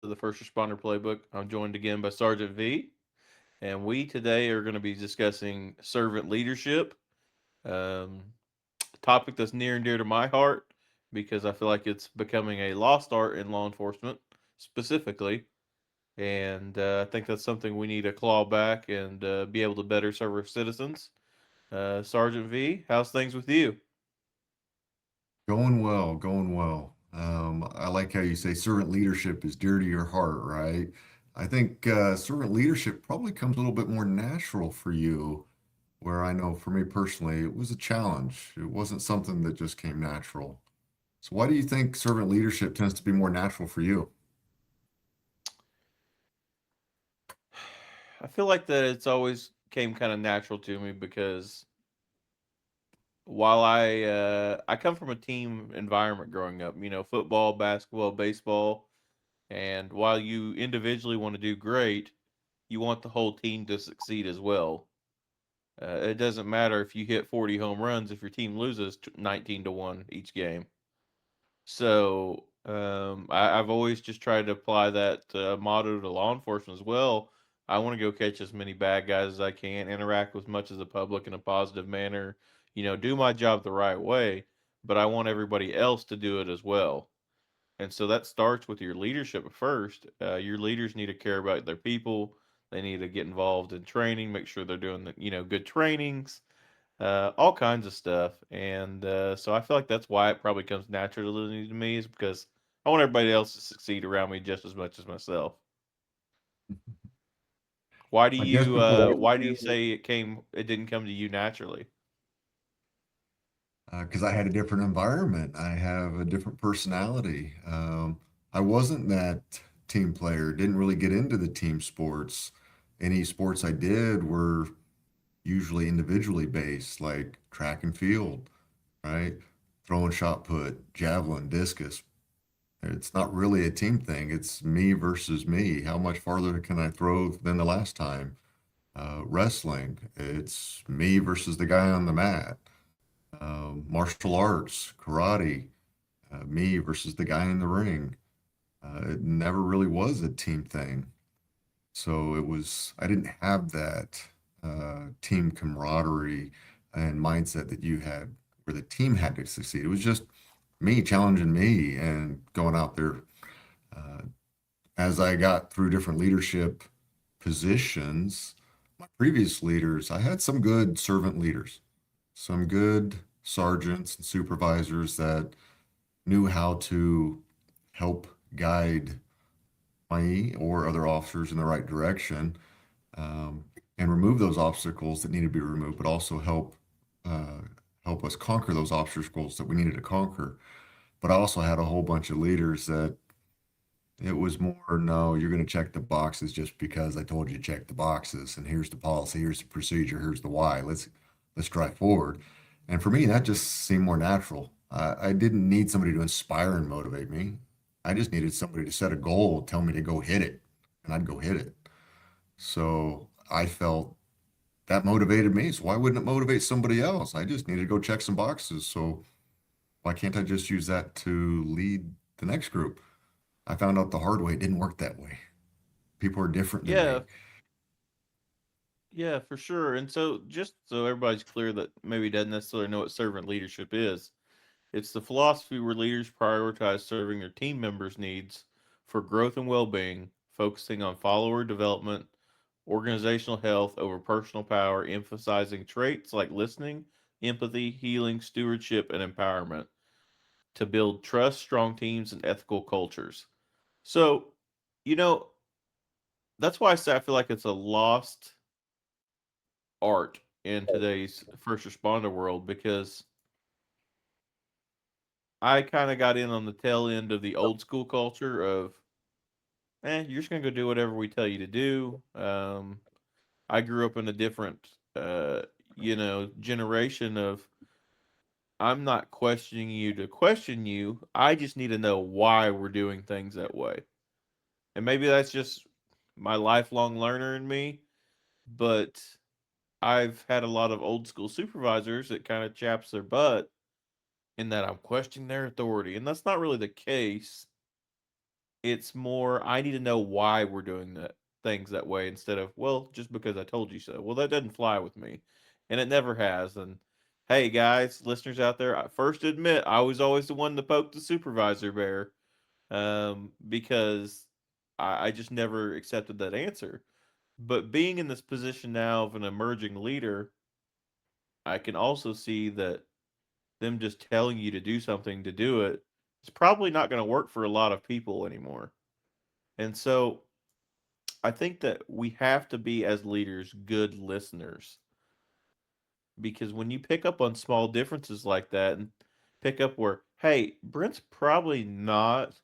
to the First Responder Playbook. I'm joined again by Sergeant V, and we today are going to be discussing servant leadership, um, a topic that's near and dear to my heart because I feel like it's becoming a lost art in law enforcement specifically. And I think that's something we need to claw back and be able to better serve our citizens. Sergeant V, how's things with you? Going well, going well. I like how you say servant leadership is dear to your heart, right? I think servant leadership probably comes a little bit more natural for you, where I know for me personally, it was a challenge. It wasn't something that just came natural. So why do you think servant leadership tends to be more natural for you? I feel like that it's always came kind of natural to me because while I come from a team environment growing up, football, basketball, baseball, and while you individually want to do great, you want the whole team to succeed as well. It doesn't matter if you hit 40 home runs if your team loses 19-1 each game. So I've always just tried to apply that motto to law enforcement as well. I want to go catch as many bad guys as I can, interact with much of the public in a positive manner, do my job the right way, but I want everybody else to do it as well. And so that starts with your leadership first. Your leaders need to care about their people. They need to get involved in training, make sure they're doing good trainings, all kinds of stuff. And so I feel like that's why it probably comes naturally to me is because I want everybody else to succeed around me just as much as myself. Why do I guess you because say it didn't come to you naturally? I had a different environment. I have a different personality. I wasn't that team player, didn't really get into the team sports. Any sports I did were usually individually based, like track and field, right? Throwing shot put, javelin, discus. It's not really a team thing. It's me versus me. How much farther can I throw than the last time? Wrestling, it's me versus the guy on the mat. Martial arts, karate, me versus the guy in the ring. It never really was a team thing. So I didn't have that team camaraderie and mindset that you had where the team had to succeed. It was just me challenging me and going out there. Uh, as I got through different leadership positions, my previous leaders, I had some good servant leaders, some good sergeants and supervisors that knew how to help guide me or other officers in the right direction, um, and remove those obstacles that needed to be removed, but also uh, help us conquer those obstacles that we needed to conquer. But I also had a whole bunch of leaders that it was more, no, you're going to check the boxes just because I told you to check the boxes, and here's the policy, here's the procedure, here's the why. Let's drive forward. And for me, that just seemed more natural. I didn't need somebody to inspire and motivate me. I just needed somebody to set a goal, tell me to go hit it, and I'd go hit it. So I felt that motivated me. So why wouldn't it motivate somebody else? I just needed to go check some boxes. So why can't I just use that to lead the next group? I found out the hard way it didn't work that way. People are different than Yeah, me. yeah, for sure. And so just so everybody's clear that maybe doesn't necessarily know what servant leadership is, it's the philosophy where leaders prioritize serving their team members' needs for growth and well being, focusing on follower development, organizational health over personal power, emphasizing traits like listening, empathy, healing, stewardship, and empowerment to build trust, strong teams, and ethical cultures. So, you know, that's why I say I feel like it's a lost art in today's first responder world because I kind of got in on the tail end of the old school culture of, you're just gonna go do whatever we tell you to do. I grew up in a different, generation of I'm not questioning you to question you. I just need to know why we're doing things that way. And maybe that's just my lifelong learner in me, but I've had a lot of old school supervisors that kind of chaps their butt in that I'm questioning their authority. And that's not really the case. It's more I need to know why we're doing that things that way instead of, well, just because I told you so. Well, that doesn't fly with me. And it never has. And hey guys, listeners out there, I first admit I was always the one to poke the supervisor bear. Because I just never accepted that answer. But being in this position now of an emerging leader, I can also see that them just telling you to do something to do it is probably not going to work for a lot of people anymore. And so I think that we have to be, as leaders, good listeners, because when you pick up on small differences like that and pick up where, hey, Brent's probably not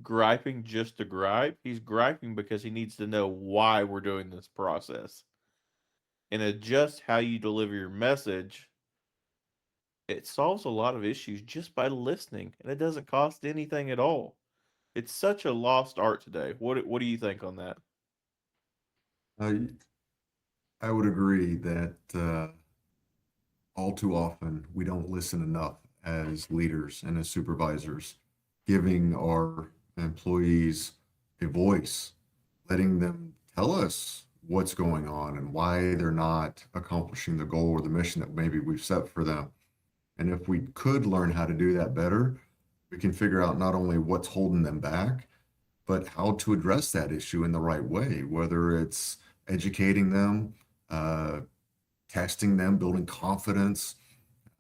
griping just to gripe, he's griping because he needs to know why we're doing this process and adjust how you deliver your message. It solves a lot of issues just by listening, and it doesn't cost anything at all. It's such a lost art today. What do you think on that? I I would agree that all too often we don't listen enough as leaders and as supervisors, giving our employees a voice, letting them tell us what's going on and why they're not accomplishing the goal or the mission that maybe we've set for them. And if we could learn how to do that better, we can figure out not only what's holding them back, but how to address that issue in the right way, whether it's educating them, uh, testing them, building confidence,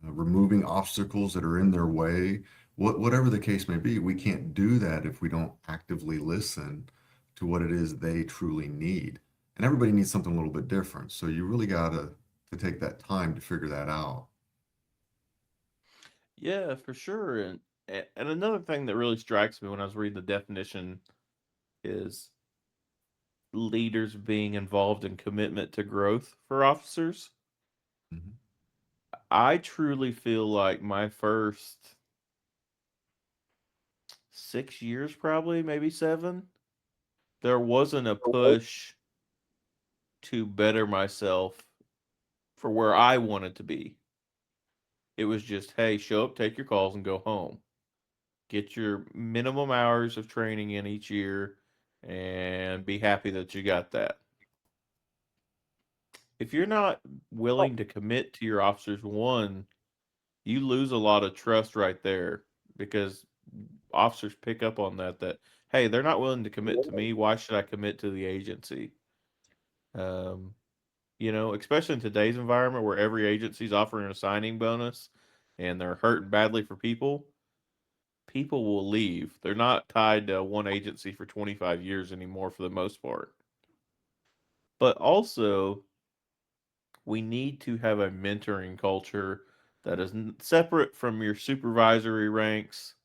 removing obstacles that are in their way, whatever the case may be. We can't do that if we don't actively listen to what it is they truly need. And everybody needs something a little bit different. So you really got to take that time to figure that out. Yeah, for sure. And another thing that really strikes me when I was reading the definition is leaders being involved in commitment to growth for officers. Mhm. I truly feel like my first 6 years, probably, maybe seven, there wasn't a push to better myself for where I wanted to be. It was just, hey, show up, take your calls, and go home. Get your minimum hours of training in each year and be happy that you got that. If you're not willing to commit to your officers, one, you lose a lot of trust right there because officers pick up on that hey, they're not willing to commit to me. Why should I commit to the agency? Um, especially in today's environment where every agency's offering a signing bonus and they're hurting badly for people, people will leave. They're not tied to one agency for 25 years anymore for the most part. But also, we need to have a mentoring culture that is separate from your supervisory ranks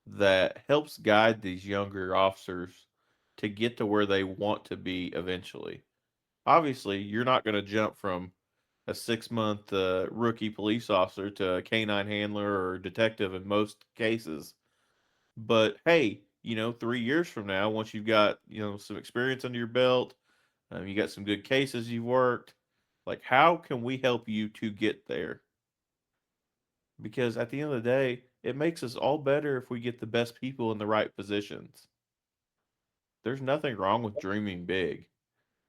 that helps guide these younger officers to get to where they want to be eventually. Obviously, you're not going to jump from a 6 month rookie police officer to a canine handler or detective in most cases. But hey, 3 years from now, once you've got some experience under your belt, you got some good cases you've worked. Like, how can we help you to get there? Because at the end of the day, it makes us all better if we get the best people in the right positions. There's nothing wrong with dreaming big.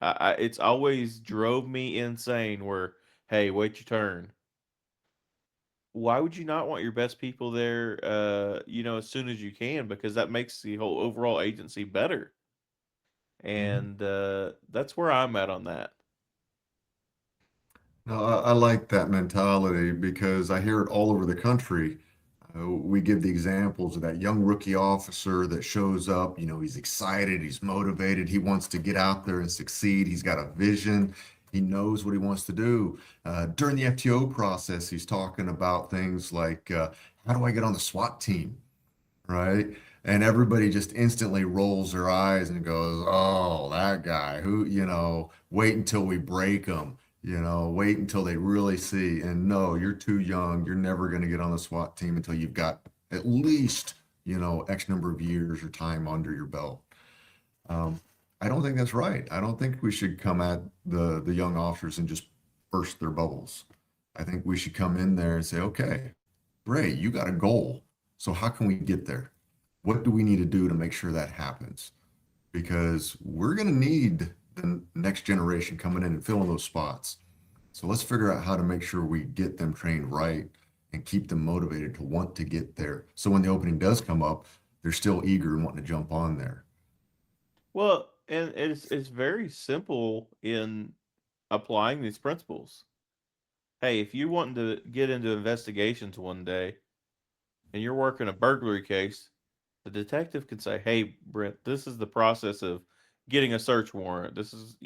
It's always drove me insane where, hey, wait your turn. Why would you not want your best people there, as soon as you can? Because that makes the whole overall agency better. Mhm. And that's where I'm at on that. No, I like that mentality because I hear it all over the country. We give the examples of that young rookie officer that shows up. He's excited, he's motivated, he wants to get out there and succeed. He's got a vision, he knows what he wants to do. During the FTO process, he's talking about things like, how do I get on the SWAT team? Right? And everybody just instantly rolls their eyes and goes, "Oh, that guy who, wait until we break him, wait until they really see." And no, you're too young. You're never going to get on the SWAT team until you've got at least, X number of years or time under your belt. Um, I don't think that's right. I don't think we should come at the young officers and just burst their bubbles. I think we should come in there and say, "Okay, great, you got a goal. So how can we get there? What do we need to do to make sure that happens? Because we're going to need the next generation coming in and filling those spots. So let's figure out how to make sure we get them trained right and keep them motivated to want to get there. So when the opening does come up, they're still eager and wanting to jump on there. Well, and it's very simple in applying these principles. Hey, if you want to get into investigations one day and you're working a burglary case, the detective can say, "Hey, Brent, this is the process of getting a search warrant. This is,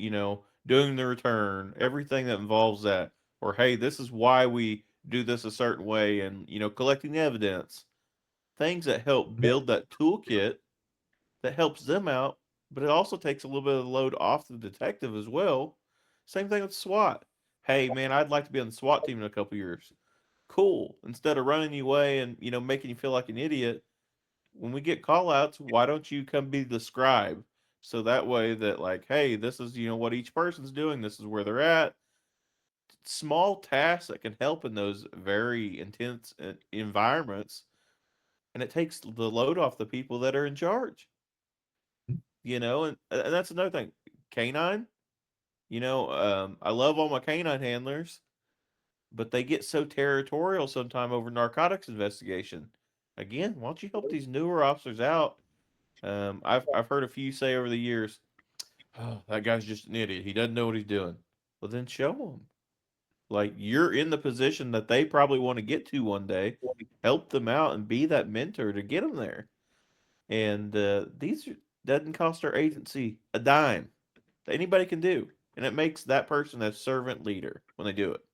doing the return, everything that involves that." Or, "Hey, this is why we do this a certain way," and, collecting evidence. Things that help build that toolkit that helps them out, but it also takes a little bit of the load off the detective as well. Same thing with SWAT. Hey, man, I'd like to be on the SWAT team in a couple years. Cool. Instead of running you away and, making you feel like an idiot, when we get call outs, why don't you come be the scribe? So that way that like, hey, this is, what each person's doing, this is where they're at. Small tasks that can help in those very intense environments, and it takes the load off the people that are in charge. And that's another thing. Canine, I love all my canine handlers, but they get so territorial sometime over narcotics investigation. Again, why don't you help these newer officers out? I've heard a few say over the years, "Oh, that guy's just an idiot. He doesn't know what he's doing." Well, then show him. Like you're in the position that they probably want to get to one day. Help them out and be that mentor to get them there. And doesn't cost our agency a dime. That anybody can do, and it makes that person a servant leader when they do it.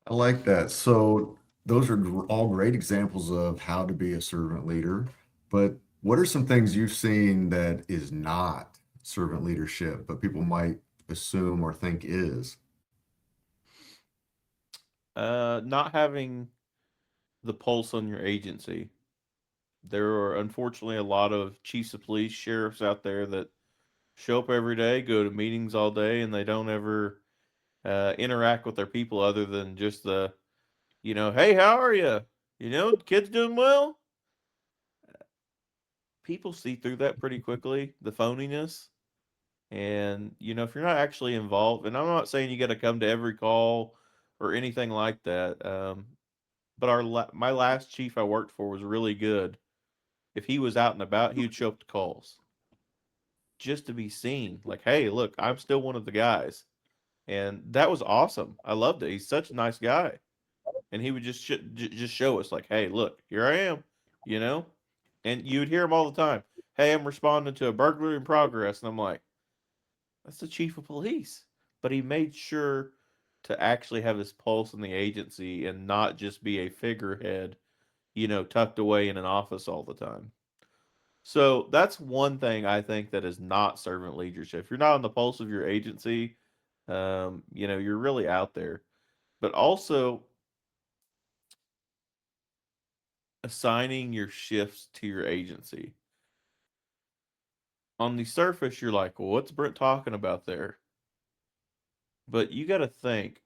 I like that. So those are all great examples of how to be a servant leader. But what are some things you've seen that is not servant leadership, but people might assume or think is? Not having the pulse on your agency. There are unfortunately a lot of chiefs of police, sheriffs out there that show up every day, go to meetings all day, and they don't ever interact with their people other than just hey, how are you? Kids doing well? People see through that pretty quickly, the phoniness. And, if you're not actually involved, and I'm not saying you got to come to every call or anything like that, but my last chief I worked for was really good. If he was out and about, he would show up to calls just to be seen. Like, hey, look, I'm still one of the guys. And that was awesome. I loved it. He's such a nice guy. And he would just show us, like, hey, look, here I am, you know? And you would hear him all the time. Hey, I'm responding to a burglary in progress. And I'm like, that's the chief of police. But he made sure to actually have his pulse in the agency and not just be a figurehead, tucked away in an office all the time. So that's one thing I think that is not servant leadership. If you're not on the pulse of your agency, you're really out there. But also assigning your shifts to your agency. On the surface, you're like, well, what's Brent talking about there? But you got to think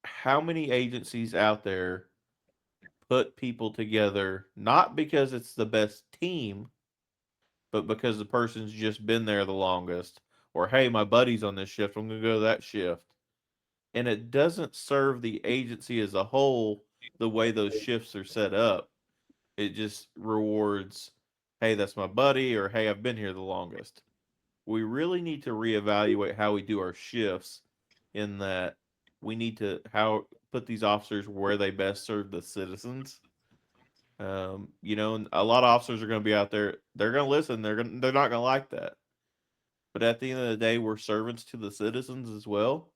how many agencies out there put people together not because it's the best team, but because the person's just been there the longest. Or, hey, my buddy's on this shift, I'm going to go to that shift. And it doesn't serve the agency as a whole the way those shifts are set up. It just rewards, hey, that's my buddy, or hey, I've been here the longest. We really need to reevaluate how we do our shifts in that we need to how put these officers where they best serve the citizens. And a lot of officers are going to be out there. They're going to listen. They're not going to like that. But at the end of the day, we're servants to the citizens as well.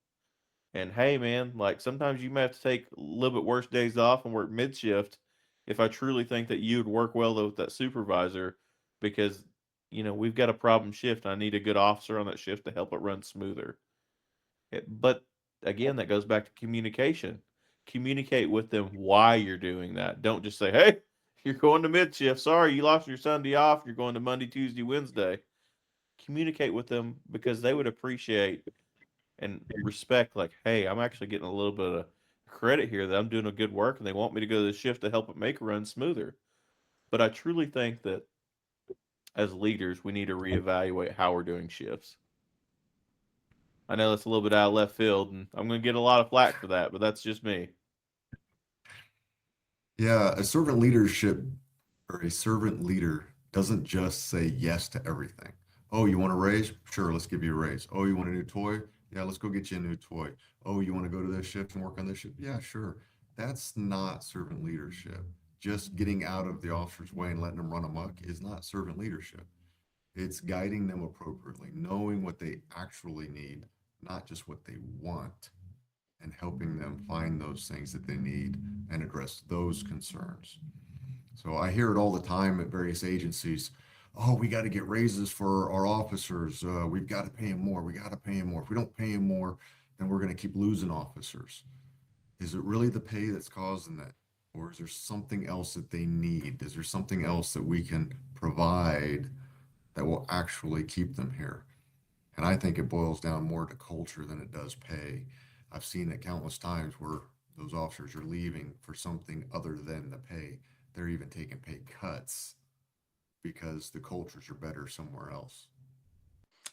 And hey, man, like sometimes you may have to take a little bit worse days off and work mid shift if I truly think that you would work well with that supervisor because, we've got a problem shift. I need a good officer on that shift to help it run smoother. But again, that goes back to communication. Communicate with them why you're doing that. Don't just say, hey, you're going to mid shift. Sorry, you lost your Sunday off. You're going to Monday, Tuesday, Wednesday. Communicate with them because they would appreciate and respect, like, hey, I'm actually getting a little bit of credit here that I'm doing a good work and they want me to go to the shift to help it make a run smoother. But I truly think that as leaders, we need to reevaluate how we're doing shifts. I know that's a little bit out of left field, and I'm going to get a lot of flack for that, but that's just me. Yeah, a servant leadership or a servant leader doesn't just say yes to everything. Oh, you want a raise? Sure, let's give you a raise. Oh, you want a new toy? Yeah, let's go get you a new toy. Oh, you want to go to this shift and work on this shift? Yeah, sure. That's not servant leadership. Just getting out of the officer's way and letting them run amok is not servant leadership. It's guiding them appropriately, knowing what they actually need, not just what they want, and helping them find those things that they need and address those concerns. So I hear it all the time at various agencies. Oh, we got to get raises for our officers. We've got to pay them more. We got to pay them more. If we don't pay them more, then we're going to keep losing officers. Is it really the pay that's causing that? Or is there something else that they need? Is there something else that we can provide that will actually keep them here? And I think it boils down more to culture than it does pay. I've seen it countless times where those officers are leaving for something other than the pay. They're even taking pay cuts because the cultures are better somewhere else.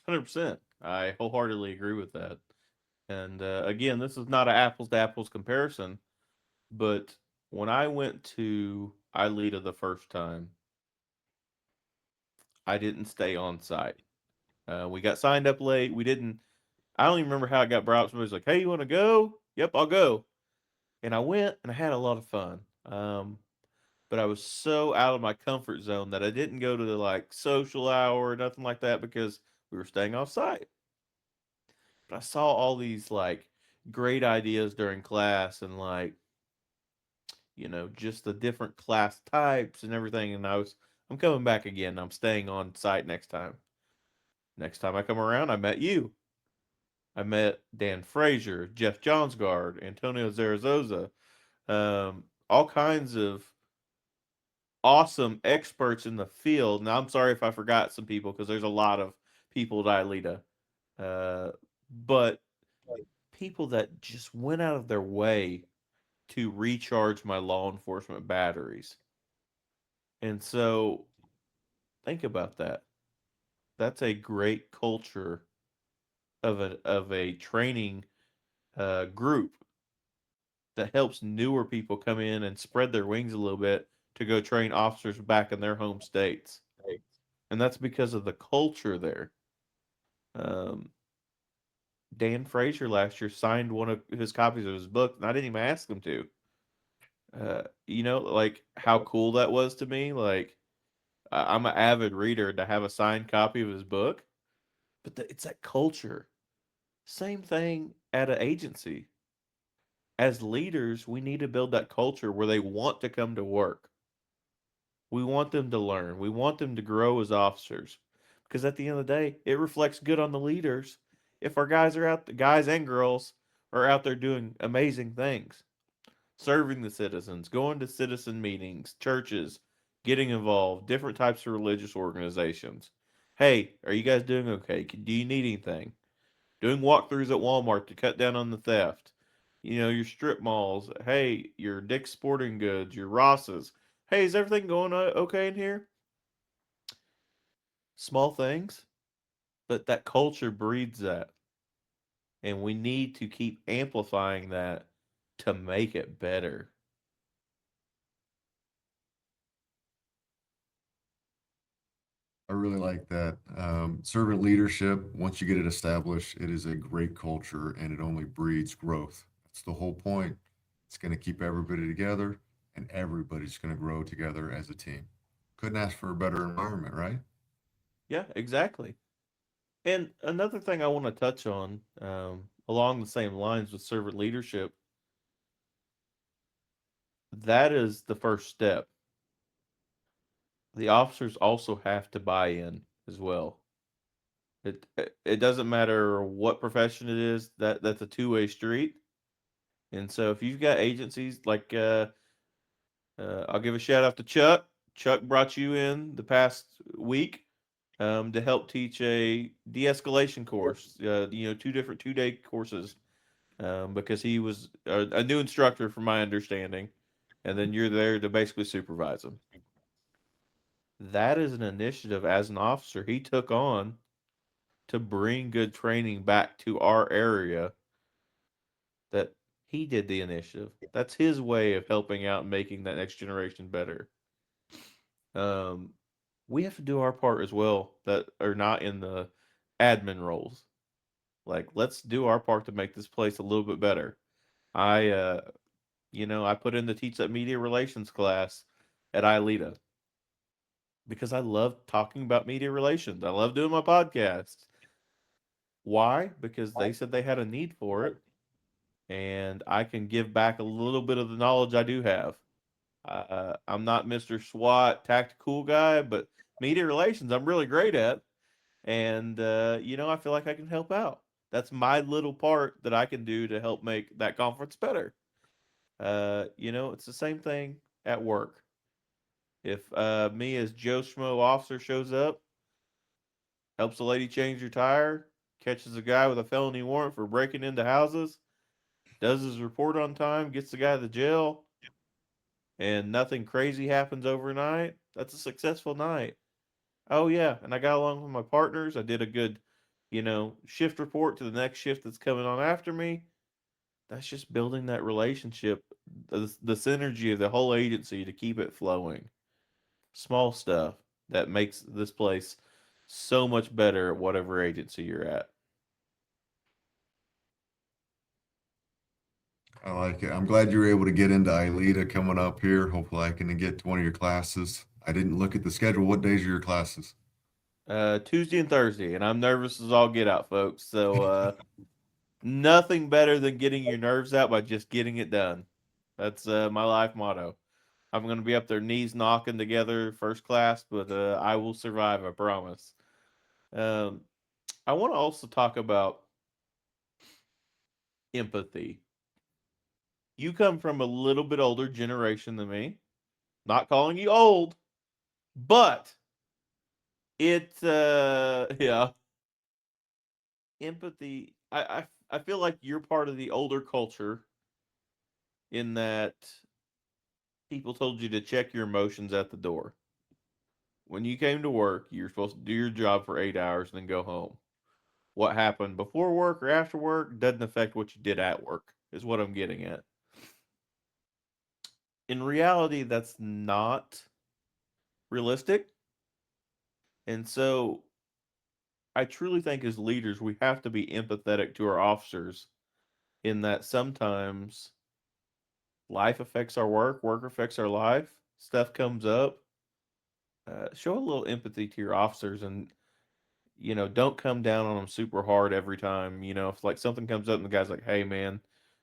100%. I wholeheartedly agree with that. And again, this is not an apples to apples comparison, but when I went to ILETA the first time, I didn't stay on site. We got signed up late. We didn't. I don't even remember how it got brought up. Somebody's like, "Hey, you want to go?" Yep, I'll go. And I went, and I had a lot of fun. But I was so out of my comfort zone that I didn't go to the like social hour or nothing like that because we were staying off site. But I saw all these like great ideas during class and like just the different class types and everything. And I'm coming back again. I'm staying on site next time. Next time I come around, I met you. I met Dan Frazier, Jeff Johnsgard, Antonio Zaragoza, all kinds of awesome experts in the field. Now, I'm sorry if I forgot some people because there's a lot of people at ILETA, but people that just went out of their way to recharge my law enforcement batteries. And so, think about that. That's a great culture of a training group that helps newer people come in and spread their wings a little bit to go train officers back in their home states. And that's because of the culture there. Um, Dan Frazier last year signed one of his copies of his book, and I didn't even ask him to. Like how cool that was to me. Like I'm an avid reader to have a signed copy of his book, but it's that culture. Same thing at an agency. As leaders, we need to build that culture where they want to come to work. We want them to learn. We want them to grow as officers. Because at the end of the day, it reflects good on the leaders if our guys are out, the guys and girls are out there doing amazing things, serving the citizens, going to citizen meetings, churches, getting involved, different types of religious organizations. Hey, are you guys doing okay? Do you need anything? Doing walkthroughs at Walmart to cut down on the theft. Your strip malls. Hey, your Dick's Sporting Goods, your Ross's. Hey, is everything going okay in here? Small things, but that culture breeds that. And we need to keep amplifying that to make it better. I really like that. Servant leadership, once you get it established, it is a great culture and it only breeds growth. That's the whole point. It's going to keep everybody together and everybody's going to grow together as a team. Couldn't ask for a better environment, right? Yeah, exactly. And another thing I want to touch on, along the same lines with servant leadership, that is the first step. The officers also have to buy in as well. It doesn't matter what profession it is, that's a two-way street. And so if you've got agencies like I'll give a shout out to Chuck. Chuck brought you in the past week to help teach a de-escalation course. Two different 2-day courses. because he was a new instructor, from my understanding, and then you're there to basically supervise him. That is an initiative as an officer he took on to bring good training back to our area. That he did the initiative. That's his way of helping out and making that next generation better. Um, we have to do our part as well that are not in the admin roles. Like, let's do our part to make this place a little bit better. I put in to teach that media relations class at ILETA because I love talking about media relations. I love doing my podcast. Why? Because they said they had a need for it, and I can give back a little bit of the knowledge I do have. I'm not Mr. SWAT tactical guy, but media relations I'm really great at, and I feel like I can help out. That's my little part that I can do to help make that conference better. It's the same thing at work. If me as Joe Schmo officer shows up, helps a lady change her tire, catches a guy with a felony warrant for breaking into houses, does his report on time, gets the guy to jail, and nothing crazy happens overnight, that's a successful night. Oh yeah, and I got along with my partners. I did a good, shift report to the next shift that's coming on after me. That's just building that relationship, the synergy of the whole agency to keep it flowing. Small stuff that makes this place so much better at whatever agency you're at. I like it. I'm glad you were able to get into ILETA coming up here. Hopefully, I can get to one of your classes. I didn't look at the schedule. What days are your classes? Tuesday and Thursday, and I'm nervous as all get out, folks. So nothing better than getting your nerves out by just getting it done. That's my life motto. I'm going to be up there, knees knocking together, first class, but I will survive. I promise. Um, I want to also talk about empathy. You come from a little bit older generation than me. Not calling you old, but yeah, empathy. I feel like you're part of the older culture in that people told you to check your emotions at the door. When you came to work, you're supposed to do your job for 8 hours and then go home. What happened before work or after work doesn't affect what you did at work, is what I'm getting at. In reality, that's not realistic. And so I truly think as leaders, we have to be empathetic to our officers in that sometimes life affects our work, work affects our life, stuff comes up. Show a little empathy to your officers and, don't come down on them super hard every time. If like something comes up and the guy's like, hey, man,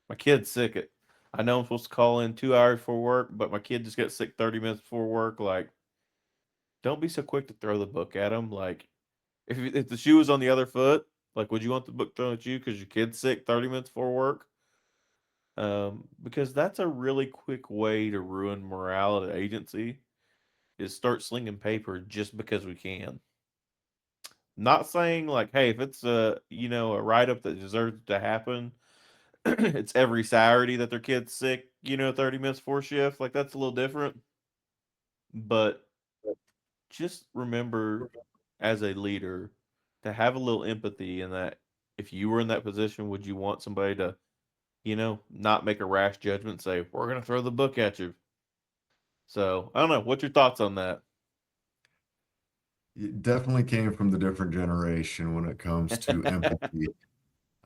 my kid's sick. I know I'm supposed to call in 2 hours before work, but my kid just got sick 30 minutes before work. Like, don't be so quick to throw the book at him. Like, if the shoe was on the other foot, like, would you want the book thrown at you because your kid's sick 30 minutes before work? Because that's a really quick way to ruin morale at an agency is start slinging paper just because we can. Not saying like, hey, if it's a write up that deserves to happen, it's every Saturday that their kid's sick, 30 minutes before shift. Like that's a little different. But just remember as a leader to have a little empathy in that if you were in that position, would you want somebody to, not make a rash judgment and say, we're gonna throw the book at you. So I don't know. What's your thoughts on that? It definitely came from the different generation when it comes to empathy.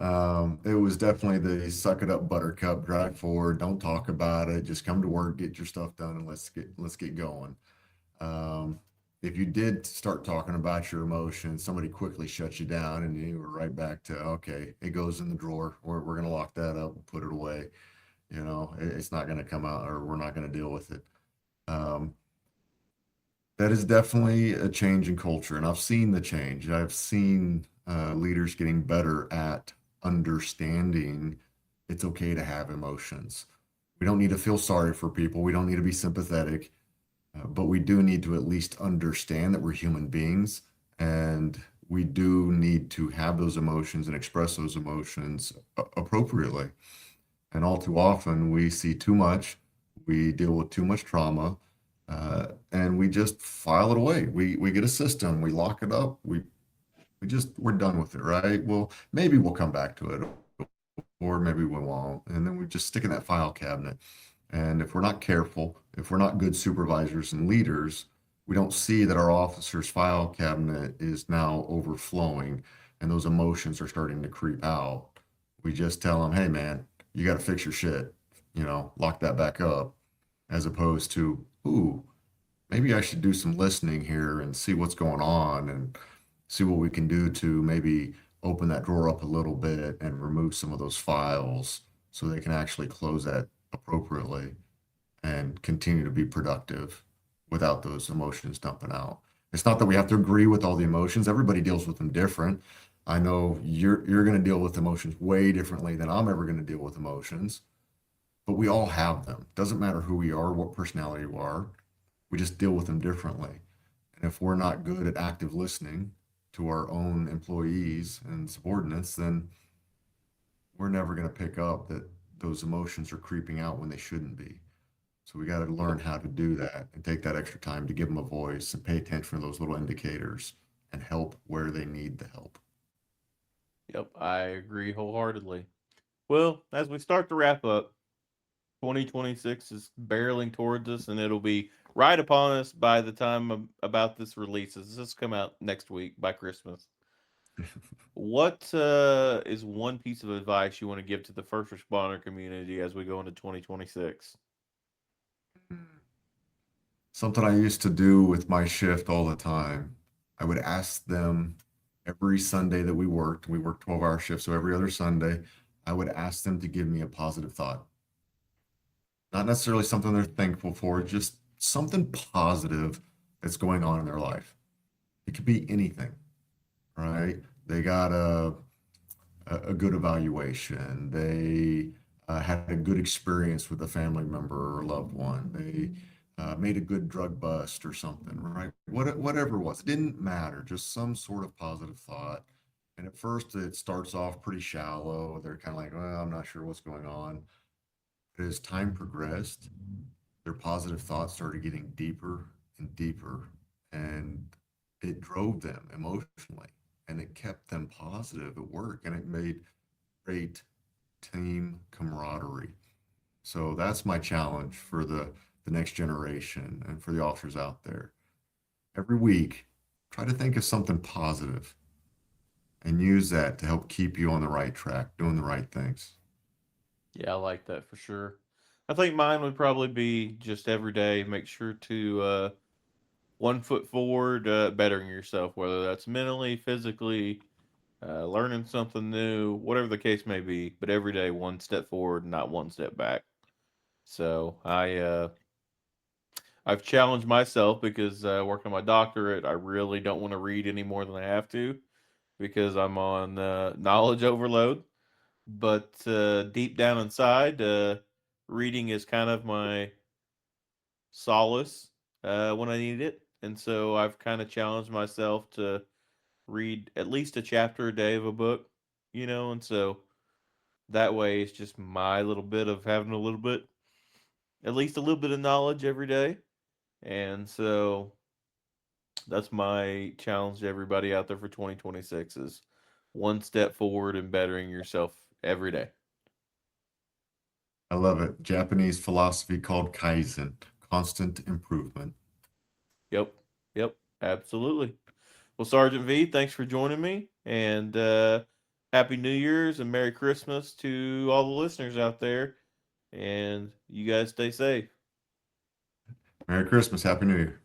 It was definitely the suck it up, buttercup, drive forward, don't talk about it, just come to work, get your stuff done, and let's get going. Um, if you did start talking about your emotions, somebody quickly shuts you down, and you were right back to okay, it goes in the drawer. We're gonna lock that up and put it away. It's not gonna come out, or we're not gonna deal with it. Um, that is definitely a change in culture, and I've seen the change. I've seen leaders getting better at understanding it's okay to have emotions. We don't need to feel sorry for people. We don't need to be sympathetic, but we do need to at least understand that we're human beings and we do need to have those emotions and express those emotions appropriately. And all too often, we see too much, we deal with too much trauma, and we just file it away. We get a system, we lock it up, we're done with it, right? Well, maybe we'll come back to it, or maybe we won't, and then we just stick in that file cabinet. And if we're not careful, if we're not good supervisors and leaders, we don't see that our officer's file cabinet is now overflowing and those emotions are starting to creep out. We just tell them, hey, man, you got to fix your shit, lock that back up, as opposed to, ooh, maybe I should do some listening here and see what's going on and see what we can do to maybe open that drawer up a little bit and remove some of those files so they can actually close that appropriately and continue to be productive without those emotions dumping out. It's not that we have to agree with all the emotions. Everybody deals with them different. I know you're going to deal with emotions way differently than I'm ever going to deal with emotions, but we all have them. Doesn't matter who we are, what personality we are. We just deal with them differently. And if we're not good at active listening to our own employees and subordinates, then we're never going to pick up that those emotions are creeping out when they shouldn't be. So we got to learn Yep. how to do that and take that extra time to give them a voice and pay attention to those little indicators and help where they need the help. Yep. I agree wholeheartedly. Well, as we start to wrap up, 2026 is barreling towards us, and it'll be right upon us by the time about this releases. This come out next week by Christmas. What is one piece of advice you want to give to the first responder community as we go into 2026? Something I used to do with my shift all the time. I would ask them every Sunday that we worked 12-hour shifts. So every other Sunday, I would ask them to give me a positive thought. Not necessarily something they're thankful for, just something positive that's going on in their life. It could be anything, right? They got a good evaluation. They had a good experience with a family member or loved one. They made a good drug bust or something, right? Whatever it was, it didn't matter. Just some sort of positive thought. And at first, it starts off pretty shallow. They're kind of like, well, I'm not sure what's going on. But as time progressed, their positive thoughts started getting deeper and deeper, and it drove them emotionally, and it kept them positive at work, and it made great team camaraderie. So that's my challenge for the next generation and for the officers out there. Every week, try to think of something positive and use that to help keep you on the right track, doing the right things. Yeah, I like that for sure. I think mine would probably be just every day make sure to 1 foot forward, bettering yourself, whether that's mentally, physically, learning something new, whatever the case may be. But every day, 1 step forward, not 1 step back. So I've challenged myself because working on my doctorate, I really don't want to read any more than I have to because I'm on knowledge overload. But deep down inside, reading is kind of my solace when I need it. And so I've kind of challenged myself to read at least a chapter a day of a book, and so that way it's just my little bit of having a little bit, at least a little bit of knowledge every day. And so that's my challenge to everybody out there for 2026 is 1 step forward and bettering yourself every day. I love it. Japanese philosophy called Kaizen, constant improvement. Yep. Yep. Absolutely. Well, Sergeant V, thanks for joining me, and Happy New Year's and Merry Christmas to all the listeners out there. And you guys stay safe. Merry Christmas, Happy New Year.